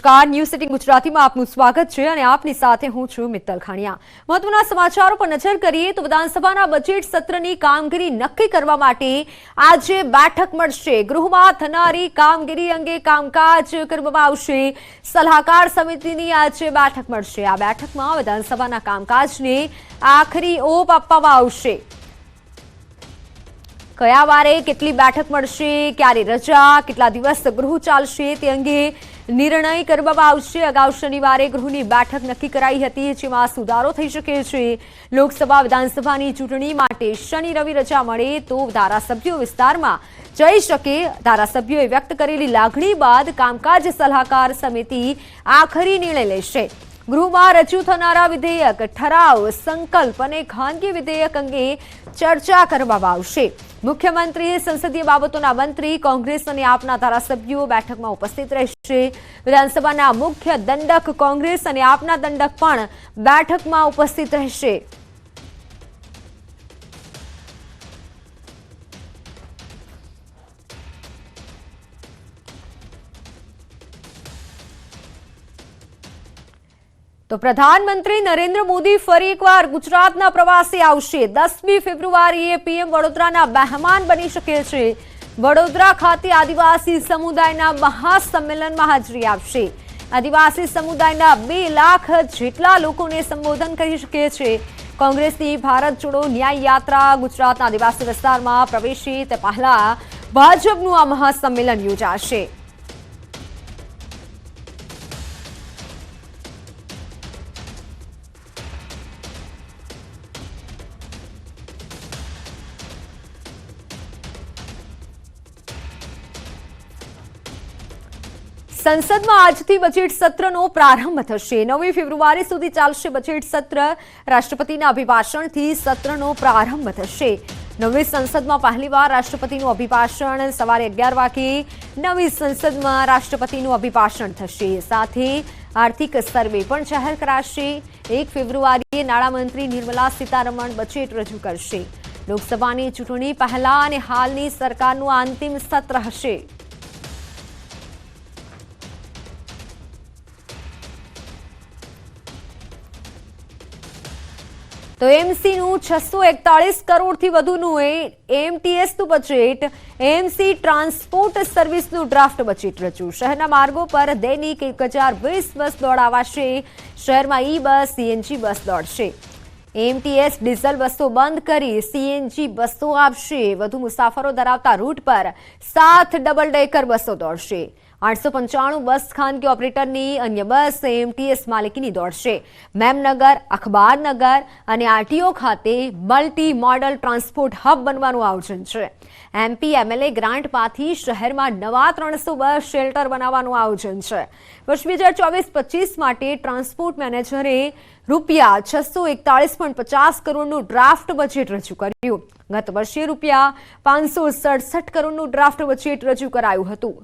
નમસ્કાર, news city ગુજરાતીમાં આપનું સ્વાગત છે અને આપની સાથે હું છું મિત્તલ ખાણિયા। મહત્વના સમાચારો પર નજર કરીએ તો વિધાનસભાના બજેટ સત્રની કામગીરી નક્કી કરવા માટે આજે બેઠક મળશે। ગૃહમાં થનારી કામગીરી અંગે કામકાજ કરવામાં આવશે। સલાહકાર સમિતિની આજે બેઠક મળશે। આ બેઠકમાં વિધાનસભાના કામકાજને આખરી ઓપ આપવામાં આવશે। કયા વારે કેટલી બેઠક મળશે, ક્યારે રજા, કેટલા દિવસ ગૃહ ચાલશે તે અંગે નિર્ણય કરવામાં આવશે। અગાઉ શનિવારે ગૃહની બેઠક નક્કી કરાઈ હતી, જેમાં સુધારો થઈ શકે છે। લોકસભા વિધાનસભાની ચૂંટણી માટે શનિ રવિ રજા મળે તો ધારાસભ્યો વિસ્તારમાં જઈ શકે। ધારાસભ્યોએ વ્યક્ત કરેલી લાગણી બાદ કામકાજ સલાહકાર સમિતિ આખરી નિર્ણય લેશે। ગૃહમાં રજૂ થનારા વિધેયક, ઠરાવ, સંકલ્પ અને ખાનગી વિધેયક અંગે ચર્ચા કરવામાં આવશે। મુખ્યમંત્રી, સંસદીય બાબતોના મંત્રી, કોંગ્રેસ અને આપના ધારાસભ્યો બેઠકમાં ઉપસ્થિત રહેશે। વિધાનસભાના મુખ્ય દંડક કોંગ્રેસ અને આપના દંડક પણ બેઠકમાં ઉપસ્થિત રહેશે। તો પ્રધાનમંત્રી નરેન્દ્ર મોદી ફરી એકવાર ગુજરાતના પ્રવાસે આવશે। 10મી ફેબ્રુઆરીએ પીએમ વડોદરાના મહેમાન બની શકે છે। વડોદરા ખાતે આદિવાસી સમુદાયના મહાસંમેલનમાં હાજરી આપશે। આદિવાસી સમુદાયના 2 લાખ જેટલા લોકોને સંબોધન કરી શકે છે। કોંગ્રેસની ભારત જોડો ન્યાય યાત્રા ગુજરાતના આદિવાસી વિસ્તારમાં પ્રવેશે તે પહેલા ભાજપનું આ મહાસંમેલન યોજાશે। સંસદમાં આજથી બજેટ સત્રનો પ્રારંભ થશે। 9મી ફેબ્રુઆરી સુધી ચાલશે બજેટ સત્ર। રાષ્ટ્રપતિના અભિભાષણથી સત્રનો પ્રારંભ થશે। નવી સંસદમાં પહેલીવાર રાષ્ટ્રપતિનું અભિભાષણ સવારે 11 વાગે નવી સંસદમાં રાષ્ટ્રપતિનું અભિભાષણ થશે। સાથે આર્થિક સર્વે પણ જાહેર કરાશે। 1 ફેબ્રુઆરીએ નાણામંત્રી નિર્મલા સીતારમણ બજેટ રજૂ કરશે। લોકસભાની ચૂંટણી પહેલા અને હાલની સરકારનું અંતિમ સત્ર હશે। તો એમસીનું 641 કરોડથી વધુનું એમટીએસનું બજેટ, એમસી ટ્રાન્સપોર્ટ સર્વિસનું ડ્રાફ્ટ બજેટ રજૂ। શહેરના માર્ગો પર દૈનિક 1020 બસ દોડાવાશે। શહેરમાં ઈ બસ, સીએનજી બસ દોડશે। એમટીએસ ડીઝલ બસો બંધ કરી સીએનજી બસો આપશે। વધુ મુસાફરો ધરાવતા રૂટ પર 7 ડબલ ડેકર બસો દોડશે। 895 બસ ખાનગી ઓપરેટરની, અન્ય બસ એમટીએસ માલિકીની દોડશે। મેમનગર, અખબારનગર અને આરટીઓ ખાતે મલ્ટી મોડલ ટ્રાન્સપોર્ટ હબ બનવાનું આયોજન છે। એમપી એમએલએ ગ્રાન્ટમાંથી શહેરમાં નવા 300 બસ શેલ્ટર બનાવવાનું આયોજન છે। વર્ષ 2024-25 માટે ટ્રાન્સપોર્ટ મેનેજરે રૂપિયા 641.50 કરોડનું ડ્રાફ્ટ બજેટ રજૂ કર્યું। ગત વર્ષે રૂપિયા 567 કરોડનું ડ્રાફ્ટ બજેટ રજૂ કરાયું હતું।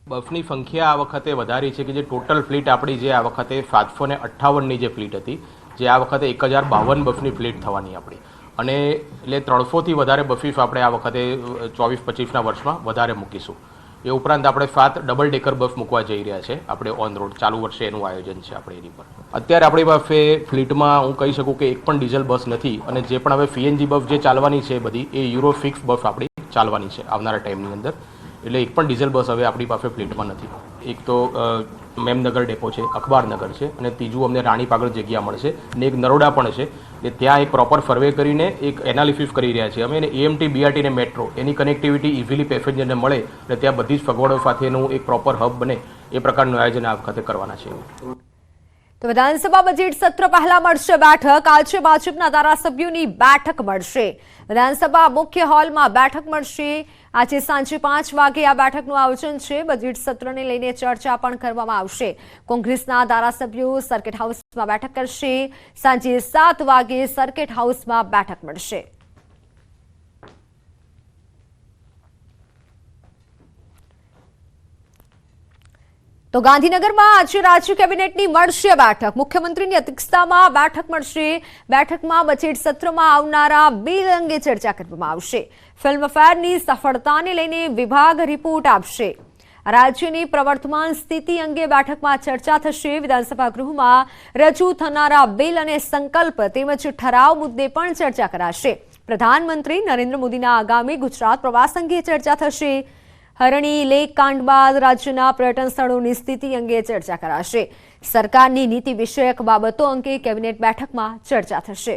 બસની સંખ્યા આ વખતે વધારી છે કે જે ટોટલ ફ્લીટ આપણી જે આ વખતે 758ની જે ફ્લીટ હતી, જે આ વખતે 1052 બસની ફ્લીટ થવાની આપણી, અને એટલે 300થી વધારે બસીસ આપણે આ વખતે 24-25ના વર્ષમાં વધારે મૂકીશું। એ ઉપરાંત આપણે 7 ડબલ ડેકર બસ મૂકવા જઈ રહ્યા છે આપણે ઓન રોડ। ચાલુ વર્ષે એનું આયોજન છે આપણે એની પર। અત્યારે આપણી પાસે ફ્લીટમાં હું કહી શકું કે એક પણ ડીઝલ બસ નથી, અને જે પણ હવે સીએનજી બસ જે ચાલવાની છે બધી એ યુરો 6 બસ આપણી ચાલવાની છે આવનારા ટાઈમની અંદર। એટલે એક પણ ડીઝલ બસ હવે આપણી પાસે ફ્લીટમાં નથી। એક તો મેમનગર ડેપો છે, અખબારનગર છે, અને ત્રીજું અમને રાણી પાગળ જગ્યા મળશે, અને એક નરોડા પણ છે કે ત્યાં એક પ્રોપર સર્વે કરીને એક એનાલિસિસ કરી રહ્યા છીએ અમે, અને એએમટી, બીઆરટી અને મેટ્રો એની કનેક્ટિવિટી ઇઝીલી પેસેન્જરને મળે અને ત્યાં બધી જ સગવડો સાથેનું એક પ્રોપર હબ બને એ પ્રકારનું આયોજન આ વખતે કરવાના છે। તો વિધાનસભા બજેટ સત્ર પહેલા મળશે બેઠક। આજે ભાજપના ધારાસભ્યોની બેઠક મળશે। વિધાનસભા મુખ્ય હોલમાં બેઠક મળશે। આજે સાંજે 5 વાગે આ બેઠકનું આયોજન છે। બજેટ સત્રને લઈને ચર્ચા પણ કરવામાં આવશે। કોંગ્રેસના ધારાસભ્યો સર્કિટ હાઉસમાં બેઠક કરશે। સાંજે 7 વાગે સર્કિટ હાઉસમાં બેઠક મળશે। તો ગાંધીનગરમાં આજે રાજ્ય કેબિનેટની મળશે બેઠક. મુખ્યમંત્રીની અધ્યક્ષતામાં બેઠક મળશે. બેઠકમાં બજેટ સત્રમાં આવનારા બિલ અંગે ચર્ચા કરવામાં આવશે. ફિલ્મફેરની સફળતાને લઈને વિભાગ રિપોર્ટ આપશે. રાજ્યની પ્રવર્તમાન સ્થિતિ અંગે બેઠકમાં ચર્ચા થશે. વિધાનસભા ગૃહમાં રજૂ થનારા બિલ અને સંકલ્પ તેમજ ઠરાવ મુદ્દે પણ ચર્ચા કરાશે. પ્રધાનમંત્રી નરેન્દ્ર મોદીના આગામી ગુજરાત પ્રવાસ અંગે ચર્ચા થશે. હરણી લેક કાંડ બાદ રાજ્યના પર્યટન સ્થળોની સ્થિતિ અંગે ચર્ચા કરાશે. સરકારની નીતિ વિષયક બાબતો અંગે કેબિનેટ બેઠકમાં ચર્ચા થશે.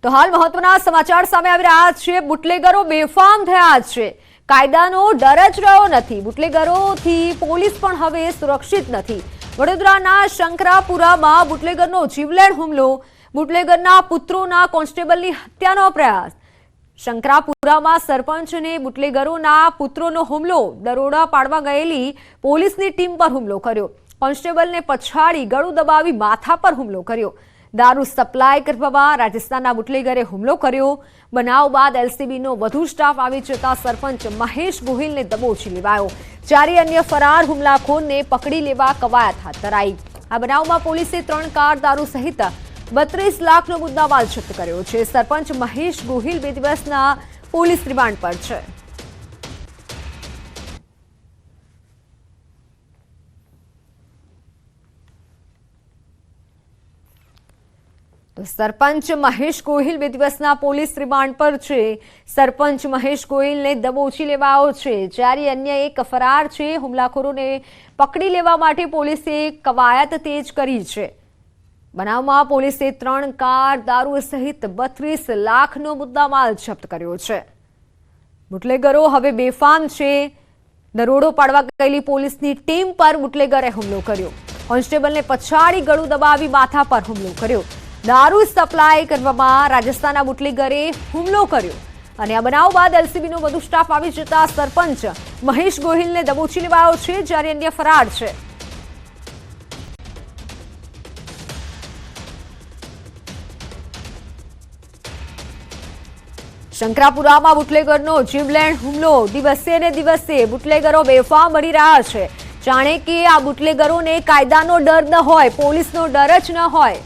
તો હાલ મહત્વના સમાચાર સામે આવી રહ્યા છે. બુટલેગરો બેફામ થયા છે. કાયદાનો ડર જ રહ્યો નથી. બુટલેગરોથી પોલીસ પણ હવે સુરક્ષિત નથી. વડોદરાના શંકરાપુરામાં બુટલેગરનો જીવલેણ હુમલો. બુટલેગરના પુત્રોના કોન્સ્ટેબલની હત્યાનો પ્રયાસ. શંકરાપુરામાં સરપંચ અને બુટલેગરોના પુત્રોનો હુમલો. દરોડા પાડવા ગયેલી પોલીસની ટીમ પર હુમલો કર્યો. કોન્સ્ટેબલને પછાડી ગળું દબાવી માથા પર હુમલો કર્યો. દારૂ સપ્લાય કરવામાં રાજસ્થાનના બુટલેગરે હુમલો કર્યો. બનાવ બાદ એલસીબીનો વધુ સ્ટાફ આવી જતા સરપંચ મહેશ ગોહિલને દબોચી લેવાયો. 4 અન્ય ફરાર હુમલાખોરને પકડી લેવા કવાયત હાથ ધરાઈ. આ બનાવમાં પોલીસે 3 કાર દારૂ સહિત 32 લાખનો મુદ્દામાલ જપ્ત કર્યો છે. સરપંચ મહેશ ગોહિલ 2 દિવસના પોલીસ રિમાન્ડ પર છે. તો સરપંચ મહેશ ગોહિલ 2 દિવસના પોલીસ રિમાન્ડ પર છે. સરપંચ મહેશ ગોહિલને દબોચી લેવાયો છે. જ્યારે અન્ય એક ફરાર છે. હુમલાખોરોને પકડી લેવા માટે પોલીસે કવાયત તેજ કરી છે. બનાવમાં પોલીસે 3 કાર દારૂ સહિત 32 લાખનો મુદ્દામાલ જપ્ત કર્યો છે. બુટલેગરો હવે બેફામ છે. દરોડો પાડવા ગયેલી પોલીસની ટીમ પર બુટલેગરે હુમલો કર્યો. કોન્સ્ટેબલને પછાડી ગળું દબાવી માથા પર હુમલો કર્યો. દારૂ સપ્લાય કરવામાં રાજસ્થાનના બુટલેગરે હુમલો કર્યો. અને આ બનાવ બાદ એલસીબીનો વધુ સ્ટાફ આવી જતા સરપંચ મહેશ ગોહિલને દબોચી લેવાયો છે. જ્યારે અન્ય ફરાર છે. શંકરાપુરામાં બુટલેગરનો જીવલેણ હુમલો. દિવસે ને દિવસે બુટલેગરો બેફામ બની રહ્યા છે. જાણે કે આ બુટલેગરોને કાયદાનો ડર ન હોય, પોલીસનો ડર જ ન હોય.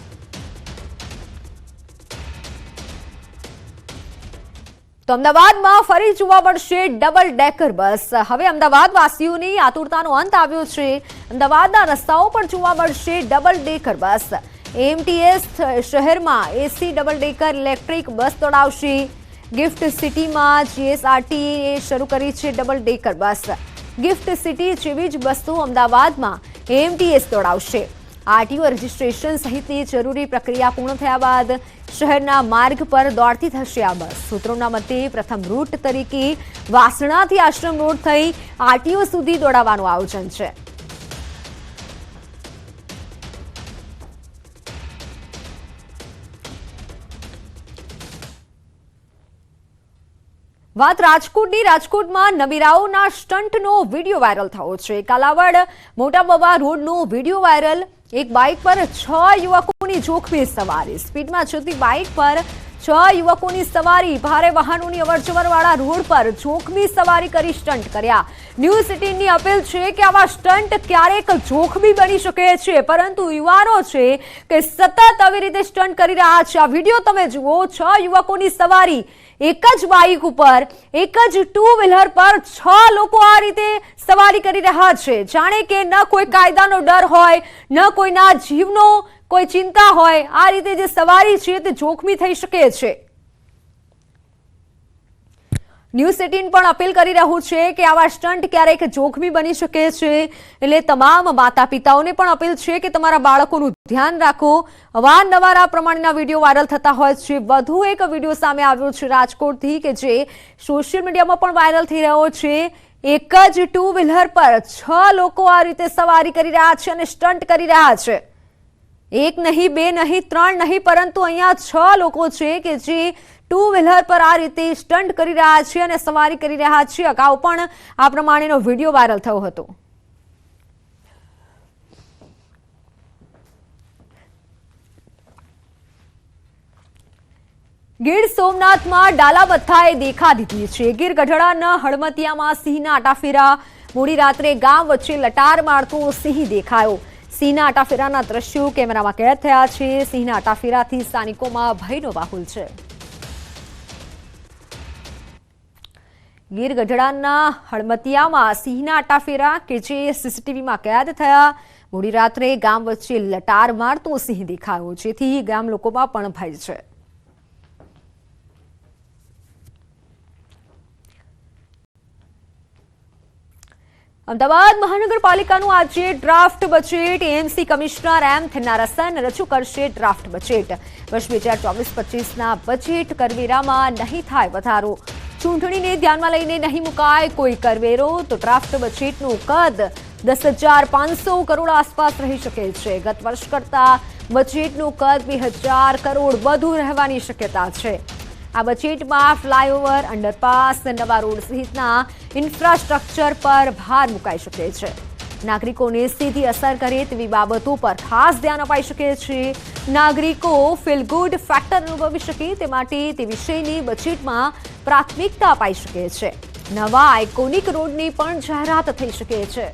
તો અમદાવાદમાં ફરી જોવા મળશે ડબલ ડેકર બસ. હવે અમદાવાદ વાસીઓની આતુરતાનો અંત આવ્યો છે. અમદાવાદના રસ્તાઓ પર જોવા મળશે ડબલ ડેકર બસ. એમટીએસ શહેરમાં AC double decker electric bus દોડાવશે. ગિફ્ટ સિટીમાં જીએસઆરટીએ શરૂ કરી છે double decker bus. GIFT City જેવી જ બસો અમદાવાદમાં એમટીએસ દોડાવશે. આરટીઓ રજીસ્ટ્રેશન સહિતની જરૂરી પ્રક્રિયા પૂર્ણ થયા બાદ શહેરના માર્ગ પર દોડતી થશે આ બસ. સૂત્રોના મતે પ્રથમ રૂટ તરીકે વાસણાથી આશ્રમ રોડ થઈ આરટીઓ સુધી દોડાવવાનું આયોજન છે. વાત રાજકોટની. રાજકોટમાં નબીરાઓના સ્ટન્ટનો વિડીયો વાયરલ થયો છે. કાલાવડ મોટા બવા રોડનો વિડીયો વાયરલ. એક બાઇક પર 6 યુવકોની જોખમી સવારી. સ્પીડમાં જતી બાઇક પર 6 યુવકોની સવારી. ભારે વાહનોની અવરજવર વાળા રોડ પર જોખમી સવારી કરી સ્ટન્ટ કર્યા. ન્યૂઝ 18ની અપીલ છે કે આવા સ્ટન્ટ ક્યારેક જોખમી બની શકે છે, પરંતુ યુવાનો છે કે સતત આવી રીતે સ્ટન્ટ કરી રહ્યા છે. આ વિડીયો તમે જુઓ. 6 યુવકોની સવારી. એક જ બાઇક ઉપર, એક જ 2 વ્હીલર પર 6 લોકો આ રીતે સવારી કરી રહ્યા છે. જાણે કે ન કોઈ કાયદાનો ડર હોય, ન કોઈના જીવનો કોઈ ચિંતા હોય. આ રીતે જે સવારી છે તે જોખમી થઈ શકે છે. ન્યૂઝ 18 પણ અપીલ કરી રહ્યું છે કે આવા સ્ટન્ટ ક્યારેક જોખમી બની શકે છે. એટલે તમામ માતા પિતાઓને પણ અપીલ છે કે તમારા બાળકોનું ધ્યાન રાખો. અવારનવાર આ પ્રમાણેના વિડીયો વાયરલ થતા હોય છે. વધુ એક વિડીયો સામે આવ્યો છે રાજકોટથી કે જે સોશિયલ મીડિયામાં પણ વાયરલ થઈ રહ્યો છે. એક જ 2 વ્હીલર પર 6 લોકો આ રીતે સવારી કરી રહ્યા છે અને સ્ટન્ટ કરી રહ્યા છે. 1 નહીં, 2 નહીં, 3 નહીં, પરંતુ અહીંયા 6 લોકો છે કે જે 2 વ્હીલર પર આ રીતે સ્ટન્ટ કરી રહ્યા છે અને સવારી કરી રહ્યા છે. અગાઉ પણ આ પ્રમાણેનો વિડીયો વાયરલ થયો હતો. ગીર સોમનાથમાં ડાલાબથ્થાએ દેખા દીધી છે। ગીર ગઢડાના હળમતિયામાં સિંહના આટાફેરા। મોડી રાત્રે ગામ વચ્ચે લટાર મારતો સિંહ દેખાયો। સિંહના આટાફેરાના દ્રશ્યો કેમેરામાં કેદ થયા છે। સિંહના આટાફેરાથી સ્થાનિકોમાં ભયનો માહોલ છે। ગીર ગઢડાના હળમતિયામાં સિંહના આટાફેરા કે જે સીસીટીવીમાં કેદ થયા। મોડી રાત્રે ગામ વચ્ચે લટાર મારતો સિંહ દેખાયો, જેથી ગામ લોકોમાં પણ ભય છે। અમદાવાદ મહાનગરપાલિકાનું આજે draft budget. AMC commissioner M Thennarasan રજૂ કરશે ડ્રાફ્ટ બજેટ। વર્ષ 2024-25ના બજેટ કરવેરામાં નહીં થાય વધારો। ચૂંટણીને ધ્યાનમાં લઈને નહીં મુકાય કોઈ કરવેરો તો ડ્રાફ્ટ બજેટનું કદ 10,500 કરોડ આસપાસ રહી શકે છે। ગત વર્ષ કરતા બજેટનું કદ 2,000 કરોડ વધુ રહેવાની શક્યતા છે। આ બજેટમાં ફ્લાયઓવર, અંડરપાસ, નવા રોડ સહિતના ઇન્ફ્રાસ્ટ્રક્ચર પર ભાર મુકાઈ શકે છે। નાગરિકોને સીધી અસર કરે તેવી બાબતો પર ખાસ ધ્યાન અપાઈ શકે છે। નાગરિકો ફીલ ગુડ ફેક્ટર અનુભવી શકે તે માટે તે વિષયની બજેટમાં પ્રાથમિકતા અપાઈ શકે છે। નવા આઇકોનિક રોડની પણ જાહેરાત થઈ શકે છે।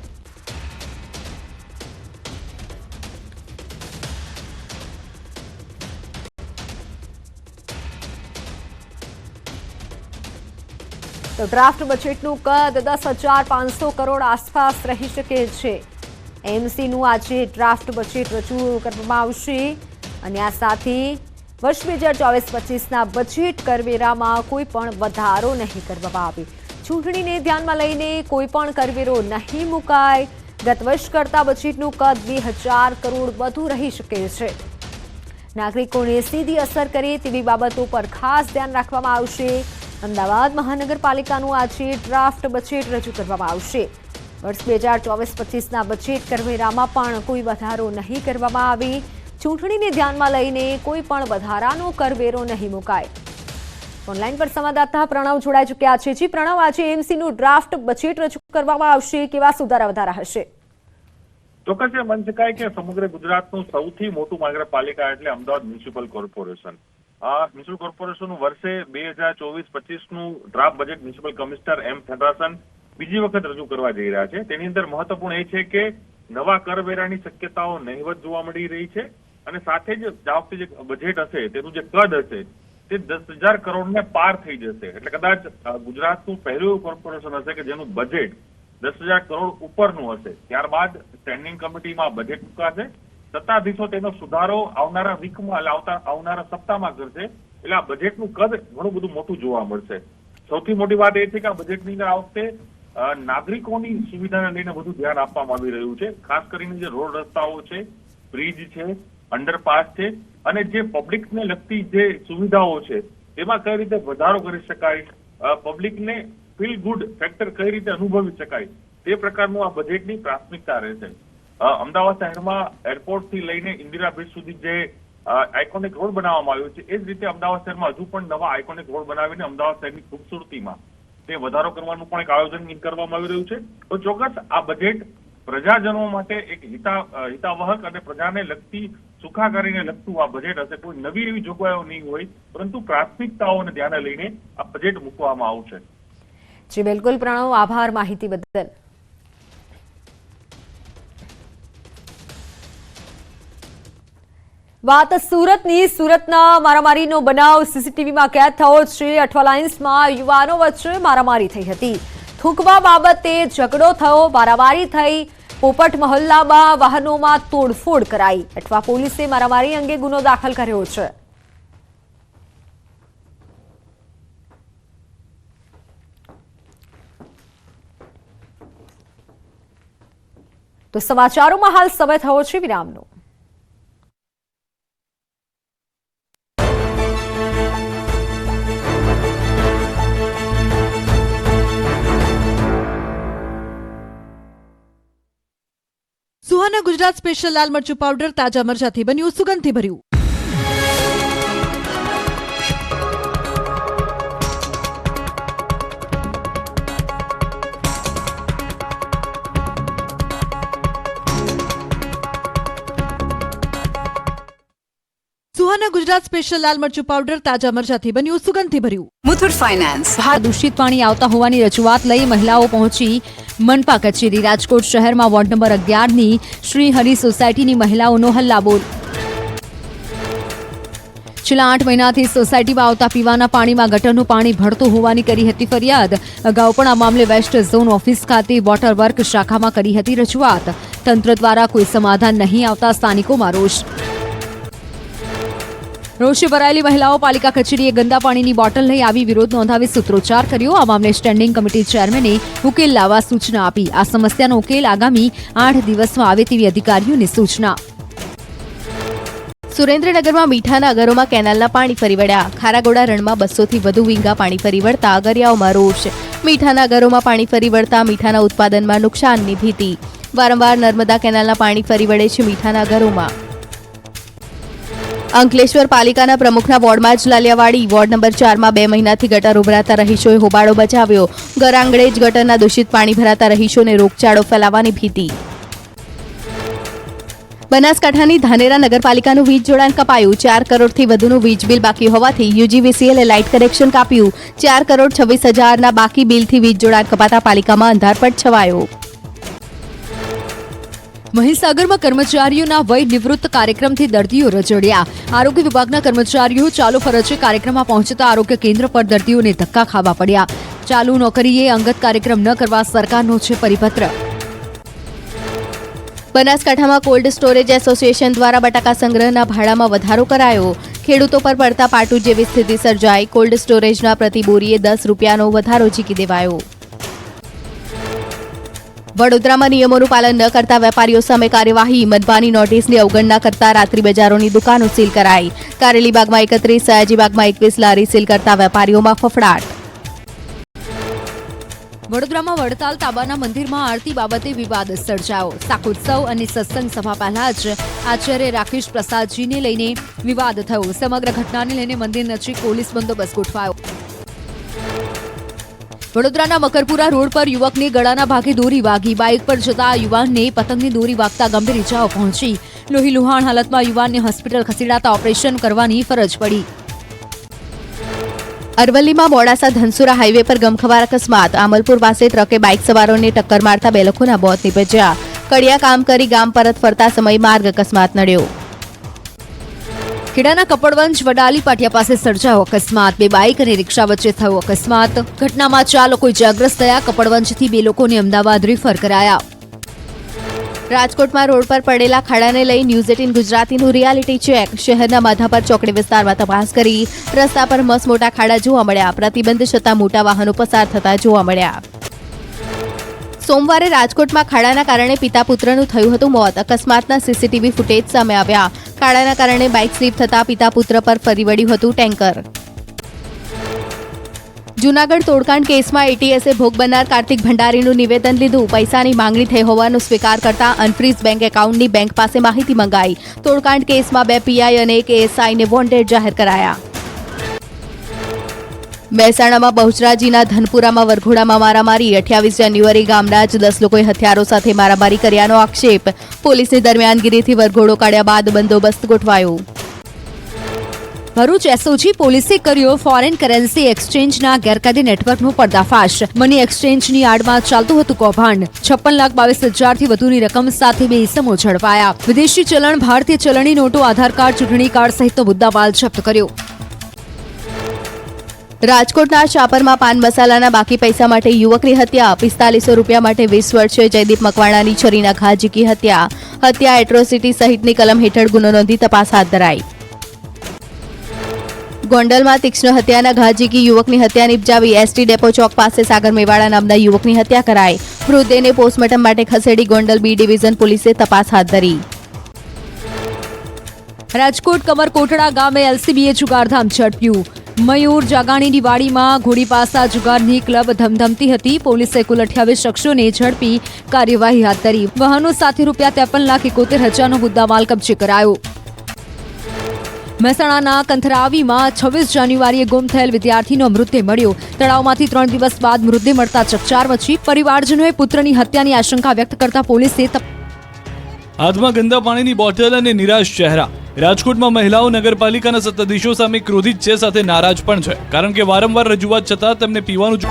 તો ડ્રાફ્ટ બજેટનું કદ 10,500 કરોડ આસપાસ રહી શકે છે। એમસીનું આજે ડ્રાફ્ટ બજેટ રજૂ કરવામાં આવશે અને આ સાથે વર્ષ 2024-25ના બજેટ કરવેરામાં કોઈ પણ વધારો નહીં કરવામાં આવે। ચૂંટણીને ધ્યાનમાં લઈને કોઈ પણ કરવેરો નહીં મુકાય। ગત વર્ષ કરતા બજેટનું કદ 2,000 કરોડ વધુ રહી શકે છે। નાગરિકોને સીધી અસર કરે તેવી બાબતો પર ખાસ ધ્યાન રાખવામાં આવશે। અમદાવાદ મહાનગરપાલિકાનું આજે ડ્રાફ્ટ બજેટ રજૂ કરવામાં આવશે। વર્ષ 2024-25ના બજેટ કરવેરામાં પણ કોઈ વધારો નહીં કરવામાં આવે। ચૂંટણીને ધ્યાનમાં લઈને કોઈ પણ વધારાનો કરવેરો નહીં મુકાય। ઓનલાઈન પર સંવાદદાતા પ્રણવ જોડાઈ ચૂક્યા છે। જી પ્રણવ, આજે એમસીનું ડ્રાફ્ટ બજેટ રજૂ કરવામાં આવશે, કેવા સુધારા વધારા હશે? ચોક્કસ એ માની શકાય કે સમગ્ર ગુજરાતનું સૌથી મોટું મહાનગરપાલિકા એટલે અમદાવાદ મ્યુનિસિપલ કોર્પોરેશન। મ્યુનિસિપલ કોર્પોરેશનનું વર્ષે 2024-25નું draft budget municipal commissioner M Thennarasan બીજી વખત રજૂ કરવા જઈ રહ્યા છે। તેની અંદર મહત્વપૂર્ણ એ છે કે નવા કરવેરાની શક્યતાઓ નહીવત જોવા મળી રહી છે અને સાથે જ આ વખતે જે બજેટ હશે તેનું જે કદ હશે તે 10,000 કરોડને પાર થઈ જશે। એટલે કદાચ ગુજરાતનું પહેલું એવું કોર્પોરેશન હશે કે જેનું બજેટ 10,000 કરોડ ઉપરનું હશે। ત્યારબાદ સ્ટેન્ડિંગ કમિટીમાં બજેટ મુકાશે, સત્તાધીશો તેનો સુધારો આવનારા વીકમાં આવનારા સપ્તાહમાં કરશે। એટલે આ બજેટનું કદ ઘણું બધું મોટું જોવા મળશે। સૌથી મોટી વાત એ છે કે આ બજેટની અંદર આ વખતે નાગરિકોની સુવિધાને લઈને વધુ ધ્યાન આપવામાં આવી રહ્યું છે। ખાસ કરીને જે રોડ રસ્તાઓ છે, બ્રિજ છે, અંડરપાસ છે અને જે પબ્લિકને લગતી જે સુવિધાઓ છે તેમાં કઈ રીતે વધારો કરી શકાય, પબ્લિકને ફીલ ગુડ ફેક્ટર કઈ રીતે અનુભવી શકાય તે પ્રકારનું આ બજેટની પ્રાથમિકતા રહેશે। અમદાવાદ શહેરમાં એરપોર્ટથી લઈને ઇન્દિરા બ્રિજ સુધી જે આઇકોનિક રોડ બનાવવામાં આવ્યો છે એ જ રીતે અમદાવાદ શહેરમાં હજુ પણ નવા આઇકોનિક રોડ બનાવીને અમદાવાદ શહેરની ખૂબસૂરતીમાં તે વધારો કરવાનું પણ એક આયોજન કરવામાં આવી રહ્યું છે। તો ચોક્કસ આ બજેટ પ્રજાજનો માટે એક હિતાવહક અને પ્રજાને લગતી સુખાકારીને લગતું આ બજેટ હશે। કોઈ નવી એવી જોગવાઈઓ નહીં હોય, પરંતુ પ્રાથમિકતાઓને ધ્યાને લઈને આ બજેટ મૂકવામાં આવશે। જી બિલકુલ પ્રણવ, આભાર માહિતી બદલ। વાત સુરતની। સુરતના મારામારીનો બનાવ સીસીટીવીમાં કેદ થયો છે। અઠવા લાઇન્સમાં યુવાનો વચ્ચે મારામારી થઈ હતી। થૂંકવા બાબતે ઝઘડો થયો, મારામારી થઈ। પોપટ મહોલ્લામાં વાહનોમાં તોડફોડ કરાઈ। અઠવા પોલીસે મારામારી અંગે ગુનો દાખલ કર્યો છે। તો સમાચારોમાં હાલ સમય થયો છે વિરામનો। સુહાના ગુજરાત સ્પેશિયલ લાલ મરચું પાવડર તાજા મરચાથી બન્યું, સુગંધથી ભર્યું। સુહાના સુહાના ગુજરાત સ્પેશિયલ લાલ મરચું પાવડર તાજા મરચાથી બન્યું સુગંધથી ભર્યું. મુથુટ ફાઇનાન્સ. દૂષિત પાણી આવતા હોવાની રજૂઆત લઈ મહિલાઓ પહોંચી મનપા કચેરી. રાજકોટ શહેરમાં વોર્ડ નંબર 11ની શ્રી હરિ સોસાયટીની મહિલાઓનો હલ્લાબોલ. છેલ્લા 8 મહિનાથી સોસાયટીમાં આવતા પીવાના પાણીમાં ગટરનું પાણી ભળતું હોવાની કરી હતી ફરિયાદ. અગાઉ પણ આ મામલે વેસ્ટ ઝોન ઓફિસ ખાતે વોટર વર્ક શાખામાં કરી હતી રજૂઆત. તંત્ર દ્વારા કોઈ સમાધાન નહીં આવતા સ્થાનિકોમાં રોષ. રોષે ભરાયેલી મહિલાઓ પાલિકા કચેરીએ ગંદા પાણીની બોટલ લઈ આવી વિરોધ નોંધાવી સૂત્રોચ્ચાર કર્યો. આ મામલે સ્ટેન્ડિંગ કમિટી ચેરમેને ઉકેલ લાવવા સૂચના આપી. આ સમસ્યાનો ઉકેલ આગામી 8 દિવસમાં આવે તેવી અધિકારીઓને સૂચના. સુરેન્દ્રનગરમાં મીઠાના અગરોમાં કેનાલના પાણી ફરી વળ્યા. ખારાગોડા રણમાં 200થી વધુ વીંગા પાણી ફરી વળતા અગરિયાઓમાં રોષ. મીઠાના અગરોમાં પાણી ફરી વળતા મીઠાના ઉત્પાદનમાં નુકસાનની ભીતિ. વારંવાર નર્મદા કેનાલના પાણી ફરી વળે છે મીઠાના અગરોમાં. અંકલેશ્વર પાલિકાના પ્રમુખના વોર્ડમાં જ લાલિયાવાડી. વોર્ડ નંબર 4માં 2 મહિનાથી ગટર ઉભરાતા રહીશોએ હોબાળો બચાવ્યો. ઘર આંગણે જ ગટરના દૂષિત પાણી ભરાતા રહીશોને રોગચાળો ફેલાવાની ભીતિ. બનાસકાંઠાની ધાનેરા નગરપાલિકાનું વીજ જોડાણ કપાયું. 4 કરોડથી વધુનું વીજ બિલ બાકી હોવાથી યુજીવીસીએલે લાઇટ કનેક્શન કાપ્યું. 4,26,000ના બાકી બિલથી વીજ જોડાણ કપાતા પાલિકામાં અંધારપટ છવાયો. મહીસાગરમાં કર્મચારીઓના વય નિવૃત્ત કાર્યક્રમથી દર્દીઓ રજડ્યા. આરોગ્ય વિભાગના કર્મચારીઓ ચાલુ ફરજે કાર્યક્રમમાં પહોંચતા આરોગ્ય કેન્દ્ર પર દર્દીઓને ધક્કા ખાવા પડ્યા. ચાલુ નોકરીએ અંગત કાર્યક્રમ ન કરવા સરકારનો છે પરિપત્ર. બનાસકાંઠામાં કોલ્ડ સ્ટોરેજ એસોસિએશન દ્વારા બટાકા સંગ્રહના ભાડામાં વધારો કરાયો. ખેડૂતો પર પડતા પાટું જેવી સ્થિતિ સર્જાઈ. કોલ્ડ સ્ટોરેજના પ્રતિ બોરીએ 10 રૂપિયાનો વધારો ઝીકી દેવાયો. વડોદરામાં નિયમોનું પાલન ન કરતા વેપારીઓ સામે કાર્યવાહી. મનપાની નોટિસની અવગણના કરતા રાત્રિ બજારોની દુકાનો સીલ કરાઈ. કારેલીબાગમાં 31, સયાજીબાગમાં 21 લારી સીલ કરતા વેપારીઓમાં ફફડાટ. વડોદરામાં વડતાલ તાબાના મંદિરમાં આરતી બાબતે વિવાદ સર્જાયો. શાકોત્સવ અને સત્સંગ સભા પહેલા જ આચાર્ય રાકેશ પ્રસાદજીને લઈને વિવાદ થયો. સમગ્ર ઘટનાને લઈને મંદિર નજીક પોલીસ બંદોબસ્ત ગોઠવાયો. વડોદરાના મકરપુરા રોડ પર યુવકને ગળાના ભાગે દોરી વાગી. બાઇક પર જતા યુવાનને પતંગની દોરી વાગતા ગંભીર ઇજાઓ પહોંચી. લોહીલુહાણ હાલતમાં યુવાનને હોસ્પિટલ ખસેડાતા ઓપરેશન કરવાની ફરજ પડી. અરવલ્લીમાં મોડાસા ધનસુરા હાઈવે પર ગમખ્વાર અકસ્માત. આમલપુર પાસે ટ્રકે બાઇક સવારોને ટક્કર મારતા 2 લોકોના મોત નીપજ્યા. કડિયા કામ કરી ગામ પરત ફરતા સમયે માર્ગ અકસ્માત નડ્યો. ખેડાના કપડવંજ વડાલી પાટિયા પાસે સર્જાયો અકસ્માત. 2 બાઇક અને રિક્ષા વચ્ચે થયો અકસ્માત. ઘટનામાં 4 લોકો ઇજાગ્રસ્ત થયા. કપડવંજથી 2 લોકોને અમદાવાદ રિફર કરાયા. રાજકોટમાં રોડ પર પડેલા ખાડાને લઈ ન્યૂઝ 18 ગુજરાતીનું રિયાલિટી ચેક. શહેરના માધાપર ચોકડી વિસ્તારમાં તપાસ કરી. રસ્તા પર મસમોટા ખાડા જોવા મળ્યા. પ્રતિબંધ છતાં મોટા વાહનો પસાર થતા જોવા મળ્યા. સોમવારે રાજકોટમાં ખાડાના કારણે પિતા પુત્રનું થયું હતું મોત. અકસ્માતના સીસીટીવી ફૂટેજ સામે આવ્યા. ખાડાના કારણે બાઇક સ્લીપ થતા પિતા પુત્ર પર ફરી વળ્યું હતું ટેન્કર. જૂનાગઢ તોડકાંડ કેસમાં એટીએસે ભોગ બનનાર કાર્તિક ભંડારીનું નિવેદન લીધું. પૈસાની માંગણી થઈ હોવાનો સ્વીકાર કરતા અનફ્રીઝ બેંક એકાઉન્ટની બેંક પાસે માહિતી મંગાઈ. તોડકાંડ કેસમાં 2 પીઆઈ અને 1 એએસઆઈને વોન્ટેડ જાહેર કરાયા. મહેસાણામાં બહુચરાજીના ધનપુરામાં વરઘોડામાં મારામારી. 28 જાન્યુઆરી ગામના જ 10 લોકોએ હથિયારો સાથે મારામારી કર્યાનો આક્ષેપ. પોલીસની દરમિયાનગીરીથી વરઘોડો કાઢ્યા બાદ બંદોબસ્ત ગોઠવાયો. ભરૂચ એસઓજી પોલીસે કર્યો ફોરેન કરન્સી એક્સચેન્જના ગેરકાયદે નેટવર્કનો પર્દાફાશ. મની એક્સચેન્જની આડમાં ચાલતું હતું કૌભાંડ. 56,22,000થી વધુની રકમ સાથે 2 ઇસમો ઝડપાયા. વિદેશી ચલણ, ભારતીય ચલણી નોટો, આધાર કાર્ડ, ચૂંટણી કાર્ડ સહિતનો મુદ્દામાલ જપ્ત કર્યો. રાજકોટના શાપરમાં પાન મસાલાના બાકી પૈસા માટે યુવકની હત્યા. 4500 રૂપિયા માટે 20 વર્ષીય જયદીપ મકવાણાની છરીના ઘા ઝીકી હત્યા. હત્યા એટ્રોસિટી સહિતની કલમ હેઠળ ગુનો નોંધી તપાસ હાથ ધરાઈ. ગોંડલમાં તીક્ષ્ણ હત્યાના ઘા ઝીકી યુવકની હત્યા નિપજાવી. એસટી ડેપો ચોક પાસે સાગર મેવાડા નામના યુવકની હત્યા કરાઈ. મૃતદેહને પોસ્ટમોર્ટમ માટે ખસેડી ગોંડલ બી ડિવિઝન પોલીસે તપાસ હાથ ધરી. રાજકોટ કમરકોટડા ગામે એલસીબીએ જુગારધામ ઝડપ્યું. મયુર જાગાણીની વાડીમાં ઘોડી પાસા જુગારની ક્લબ ધમધમતી હતી. પોલીસે કુલ 28 શખ્સોને ઝડપી કાર્યવાહી હાથ ધરી. વાહનો સાથે ₹53,71,000નો મુદ્દામાલ કબજે કરાયો. મહેસાણાના કંથરાવીમાં 26 જાન્યુઆરીએ ગુમ થયેલ વિદ્યાર્થીનો મૃતદેહ મળ્યો. તળાવમાંથી 3 દિવસ બાદ મૃતદેહ મળતા ચકચાર મચી. પરિવારજનોએ પુત્રની હત્યાની આશંકા વ્યક્ત કરતા પોલીસે હાથમાં ગંદા પાણીની બોટલ અને નિરાશ ચહેરા. રાજકોટમાં મહિલાઓ નગરપાલિકાના સત્તાધીશો સામે ક્રોધિત છે, સાથે નારાજ પણ છે, કારણ કે વારંવાર રજૂઆત છતાં તેમને પીવાનું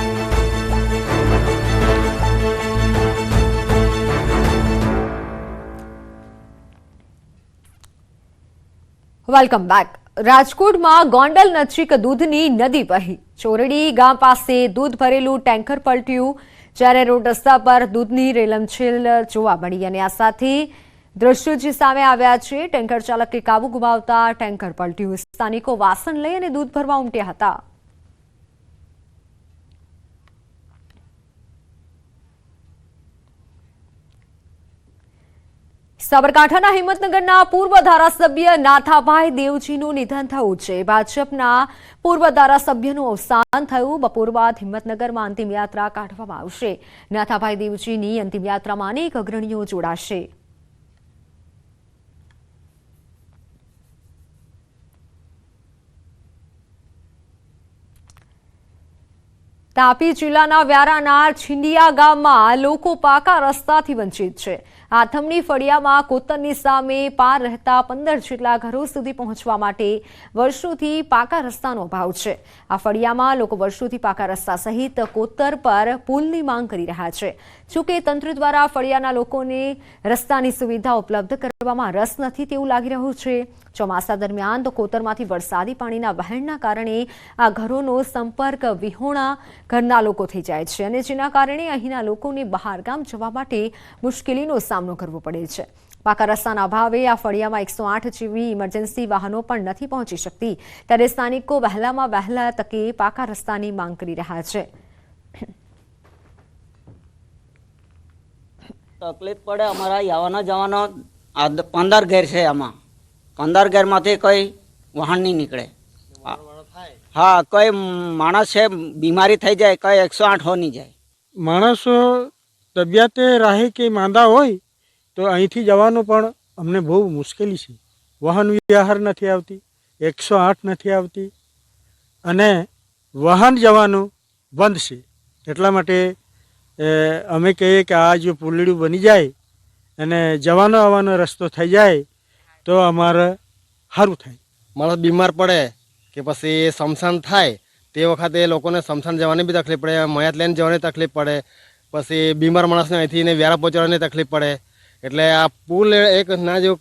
વેલકમ બેક. રાજકોટમાં ગોંડલ નજીક દૂધની નદી વહી. ચોરડી ગામ પાસે દૂધ ભરેલું ટેન્કર પલટ્યું, જ્યારે રોડ રસ્તા પર દૂધની રેલમછેલ જોવા મળી અને આ સાથે દ્રશ્યો જે સામે આવ્યા છે. ટેન્કર ચાલકે કાબુ ગુમાવતા ટેન્કર પલટ્યું. સ્થાનિકો વાસણ લઈ અને દૂધ ભરવા ઉમટ્યા હતા. સાબરકાંઠાના હિંમતનગરના પૂર્વ ધારાસભ્ય નાથાભાઈ દેવજીનું નિધન થયું છે. ભાજપના પૂર્વ ધારાસભ્યનું અવસાન થયું. બપોર બાદ હિંમતનગરમાં અંતિમ યાત્રા કાઢવામાં આવશે. નાથાભાઈ દેવજીની અંતિમ યાત્રામાં અનેક અગ્રણીઓ જોડાશે. તાપી જિલ્લાના વ્યારાના છીંડિયા ગામમાં લોકો પાકા રસ્તાથી વંચિત છે. આથમણી ફળિયામાં કોતરની સામે પાર રહેતા 15 જેટલા ઘરો સુધી પહોંચવા માટે વર્ષોથી પાકા રસ્તાનો અભાવ છે. આ ફળિયામાં લોકો વર્ષોથી પાકા રસ્તા સહિત કોતર પર પુલની માંગ કરી રહ્યા છે. જોકે તંત્ર દ્વારા ફળિયાના લોકોને રસ્તાની સુવિધા ઉપલબ્ધ કરવામાં રસ નથી તેવું લાગી રહ્યું છે. ચોમાસા દરમિયાન તો કોતરમાંથી વરસાદી પાણીના વહેણના કારણે આ ઘરોનો સંપર્ક વિહોણા ઘરના લોકો થઈ જાય છે અને જેના કારણે અહીંના લોકોને બહારગામ જવા માટે મુશ્કેલીનો સામનો કરવો પડે છે. પાકા રસ્તાના અભાવે આ ફળિયામાં 108 જેવી ઇમરજન્સી વાહનો પણ નથી પહોંચી શકતી. ત્યારે સ્થાનિકો વહેલામાં વહેલા તકે પાકા રસ્તાની માંગ કરી રહ્યા છે. તકલીફ પડે અમારા આવવાના જવાનો 15 ઘેર છે. આમાં 15 ઘેરમાંથી કોઈ વાહન નહીં નીકળે. હા, કોઈ માણસ છે બીમારી થઈ જાય, કોઈ 108 હો નહીં જાય. માણસો તબિયતે રાહે કે માંદા હોય તો અહીંથી જવાનું પણ અમને બહુ મુશ્કેલી છે. વાહન વ્યવહાર નથી આવતી, 108 નથી આવતી અને વાહન જવાનું બંધ છે. એટલા માટે અમે કહીએ કે આ જો પુલડું બની જાય અને જવાનો આવવાનો રસ્તો થઈ જાય તો અમારે સારું થાય. માણસ બીમાર પડે કે પછી શમશાન થાય તે વખતે લોકોને શમશાન જવાની બી તકલીફ પડે, મયાત લઈને જવાની તકલીફ પડે, પછી બીમાર માણસને અહીંથી વ્યારા પહોંચવાની તકલીફ પડે. એટલે આ પુલ એક ના જો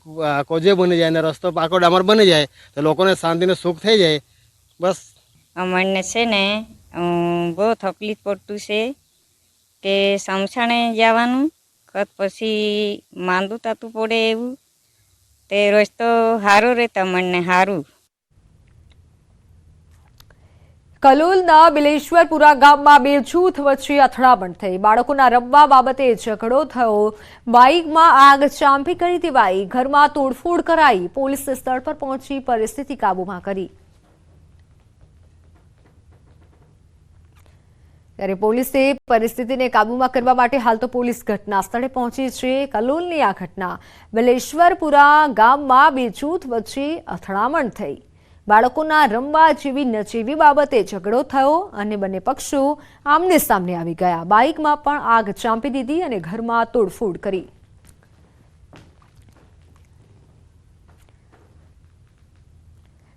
કોજે બની જાય ને રસ્તો પાકો ડામર બની જાય તો લોકોને શાંતિને સુખ થઈ જાય. બસ અમને છે ને બહુ તકલીફ પડતું છે કે શમશાને જવાનું પછી માંદું થતું પડે એવું. તે રસ્તો સારો રહે તમને સારું. કલોલના બિલેશ્વરપુરા ગામમાં બે જૂથ વચ્ચે અથડામણ થઈ. બાળકોના રમવા બાબતે ઝઘડો થયો. બાઇકમાં આગ ચાંપી કરી દેવાઈ. ઘરમાં તોડફોડ કરાઈ. પોલીસે સ્થળ પર પહોંચી પરિસ્થિતિ કાબૂમાં કરી. ત્યારે પોલીસે પરિસ્થિતિને કાબૂમાં કરવા માટે હાલ તો પોલીસ ઘટના સ્થળે પહોંચી છે. કલોલની આ ઘટના બિલેશ્વરપુરા ગામમાં બે જૂથ વચ્ચે અથડામણ થઈ. બાળકોના રમવા જેવી નજીવી બાબતે ઝઘડો થયો અને બંને પક્ષો આમને સામને આવી ગયા. બાઇકમાં પણ આગ ચાંપી દીધી અને ઘરમાં તોડફોડ કરી.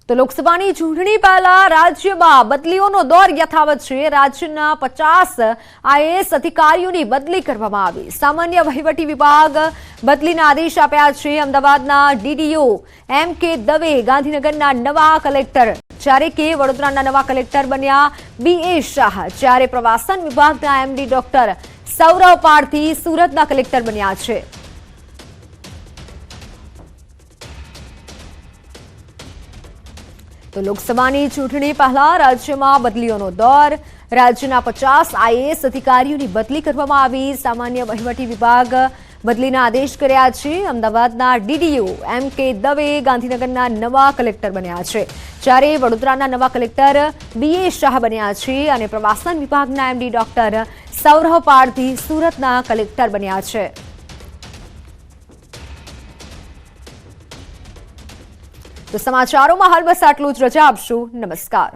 તો લોકસભાની ચૂંટણી પહેલા રાજ્યમાં બદલીઓનો દોર યથાવત છે. રાજ્યના 50 આઈએએસ અધિકારીઓની બદલી કરવામાં આવી. સામાન્ય વહીવટી વિભાગ બદલીના આદેશ આપ્યા છે. અમદાવાદના ડીડીઓ MK દવે ગાંધીનગરના નવા કલેક્ટર, જ્યારે કે વડોદરાના નવા કલેક્ટર બન્યા BA શાહ, જ્યારે પ્રવાસન વિભાગના MD ડોક્ટર સૌરવ પારધી સુરતના કલેક્ટર બન્યા છે. તો લોકસભાની ચૂંટણી પહેલા રાજ્યમાં બદલીઓનો દોર. રાજ્યના 50 આઈએએસ અધિકારીઓની બદલી કરવામાં આવી. સામાન્ય વહીવટી વિભાગ બદલીના આદેશ કર્યા છે. અમદાવાદના ડીડીઓ MK દવે ગાંધીનગરના નવા કલેક્ટર બન્યા છે, જ્યારે વડોદરાના નવા કલેક્ટર BA શાહ બન્યા છે અને પ્રવાસન વિભાગના MD ડોક્ટર સૌરવ પારધી સુરતના કલેક્ટર બન્યા છે. તો સમાચારોમાં હાલ બસ આટલું જ. રજા આપશું. નમસ્કાર.